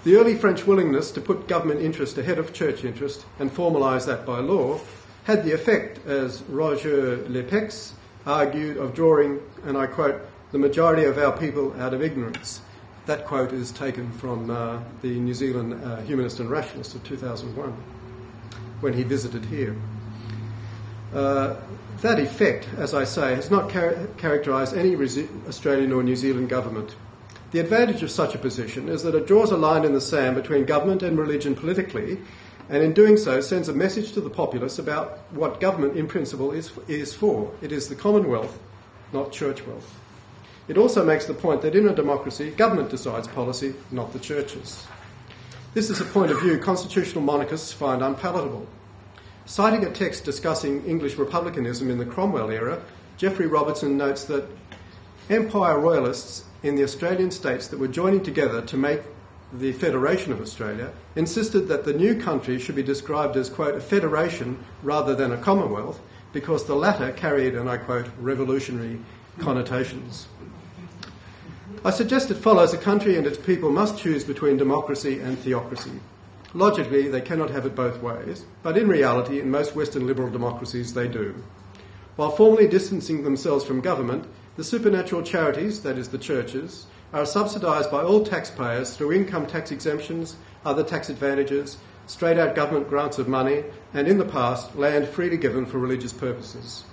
The early French willingness to put government interest ahead of church interest and formalise that by law had the effect, as Roger Lepex argued, of drawing, and I quote, the majority of our people out of ignorance. That quote is taken from the New Zealand Humanist and Rationalist of 2001, when he visited here. That effect, as I say, has not characterised any Australian or New Zealand government. The advantage of such a position is that it draws a line in the sand between government and religion politically, and in doing so sends a message to the populace about what government in principle is for. It is the Commonwealth, not church wealth. It also makes the point that in a democracy, government decides policy, not the churches. This is a point of view constitutional monarchists find unpalatable. Citing a text discussing English republicanism in the Cromwell era, Geoffrey Robertson notes that Empire Royalists in the Australian states that were joining together to make the Federation of Australia insisted that the new country should be described as, quote, a federation rather than a commonwealth, because the latter carried, and I quote, revolutionary connotations. I suggest it follows a country and its people must choose between democracy and theocracy. Logically, they cannot have it both ways, but in reality, in most Western liberal democracies, they do. While formally distancing themselves from government, the supernatural charities, that is the churches, are subsidised by all taxpayers through income tax exemptions, other tax advantages, straight-out government grants of money, and in the past, land freely given for religious purposes.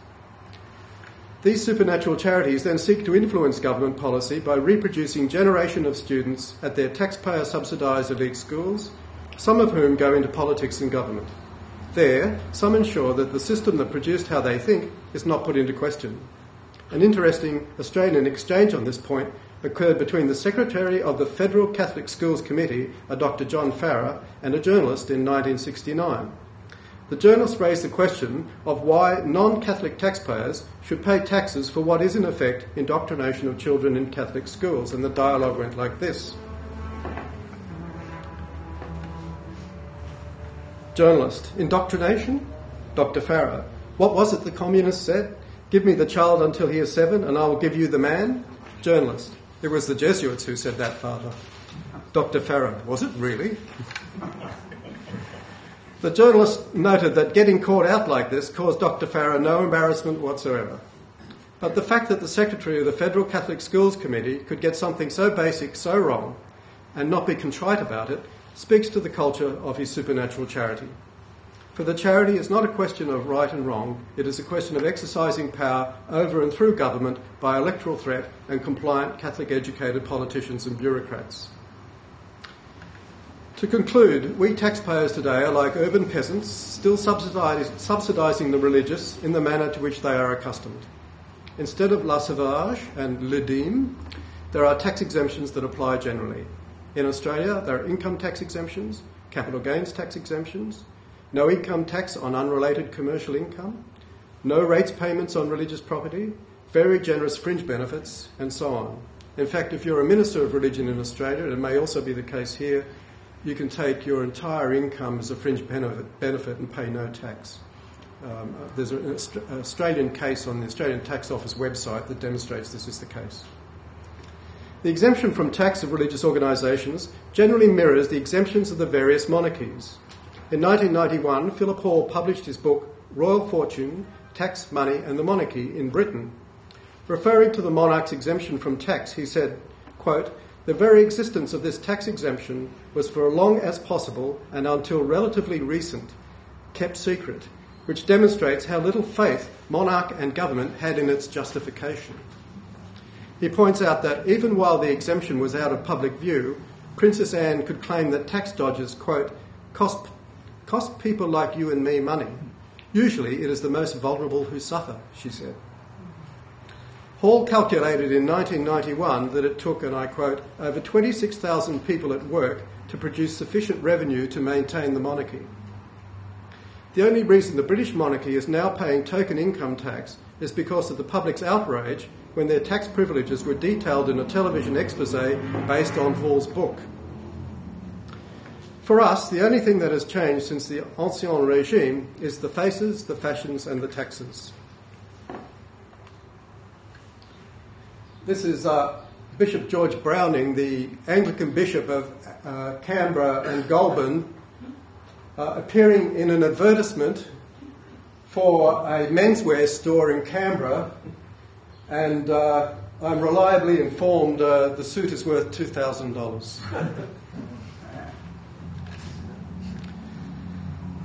These supernatural charities then seek to influence government policy by reproducing generation of students at their taxpayer-subsidised elite schools, some of whom go into politics and government. There, some ensure that the system that produced how they think is not put into question. An interesting Australian exchange on this point occurred between the Secretary of the Federal Catholic Schools Committee, a Dr. John Farrer, and a journalist in 1969. The journalist raised the question of why non-Catholic taxpayers should pay taxes for what is in effect indoctrination of children in Catholic schools, and the dialogue went like this. Journalist: indoctrination? Dr. Farrer: what was it the communists said? Give me the child until he is 7 and I will give you the man? Journalist: it was the Jesuits who said that, Father. Dr. Farrer: was it really? The journalist noted that getting caught out like this caused Dr. Farrer no embarrassment whatsoever. But the fact that the Secretary of the Federal Catholic Schools Committee could get something so basic so wrong and not be contrite about it speaks to the culture of his supernatural charity. For the charity is not a question of right and wrong, it is a question of exercising power over and through government by electoral threat and compliant Catholic-educated politicians and bureaucrats. To conclude, we taxpayers today are like urban peasants, still subsidising the religious in the manner to which they are accustomed. Instead of la sauvage and le dîme, there are tax exemptions that apply generally. In Australia, there are income tax exemptions, capital gains tax exemptions, no income tax on unrelated commercial income, no rates payments on religious property, very generous fringe benefits, and so on. In fact, if you're a minister of religion in Australia, and it may also be the case here, you can take your entire income as a fringe benefit and pay no tax. There's an Australian case on the Australian Tax Office website that demonstrates this is the case. The exemption from tax of religious organisations generally mirrors the exemptions of the various monarchies. In 1991, Philip Hall published his book, Royal Fortune, Tax, Money and the Monarchy in Britain. Referring to the monarch's exemption from tax, he said, quote, the very existence of this tax exemption was for as long as possible and until relatively recent kept secret, which demonstrates how little faith monarch and government had in its justification. He points out that even while the exemption was out of public view, Princess Anne could claim that tax dodgers, quote, cost people like you and me money. Usually it is the most vulnerable who suffer, she said. Hall calculated in 1991 that it took, and I quote, over 26,000 people at work to produce sufficient revenue to maintain the monarchy. The only reason the British monarchy is now paying token income tax is because of the public's outrage when their tax privileges were detailed in a television expose based on Hall's book. For us, the only thing that has changed since the Ancien Regime is the faces, the fashions and the taxes. This is Bishop George Browning, the Anglican Bishop of Canberra and Goulburn, appearing in an advertisement for a menswear store in Canberra, and I'm reliably informed the suit is worth $2,000.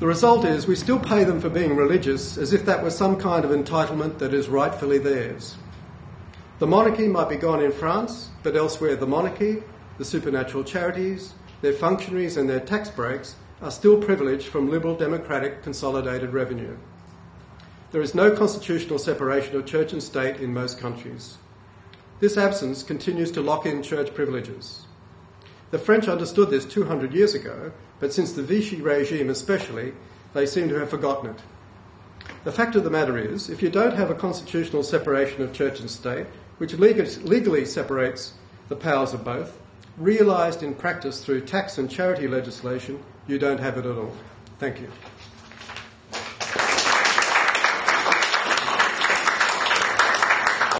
The result is we still pay them for being religious as if that was some kind of entitlement that is rightfully theirs. The monarchy might be gone in France, but elsewhere the monarchy, the supernatural charities, their functionaries and their tax breaks are still privileged from liberal democratic consolidated revenue. There is no constitutional separation of church and state in most countries. This absence continues to lock in church privileges. The French understood this 200 years ago, but since the Vichy regime especially, they seem to have forgotten it. The fact of the matter is, if you don't have a constitutional separation of church and state, which legally separates the powers of both, realised in practice through tax and charity legislation, you don't have it at all. Thank you.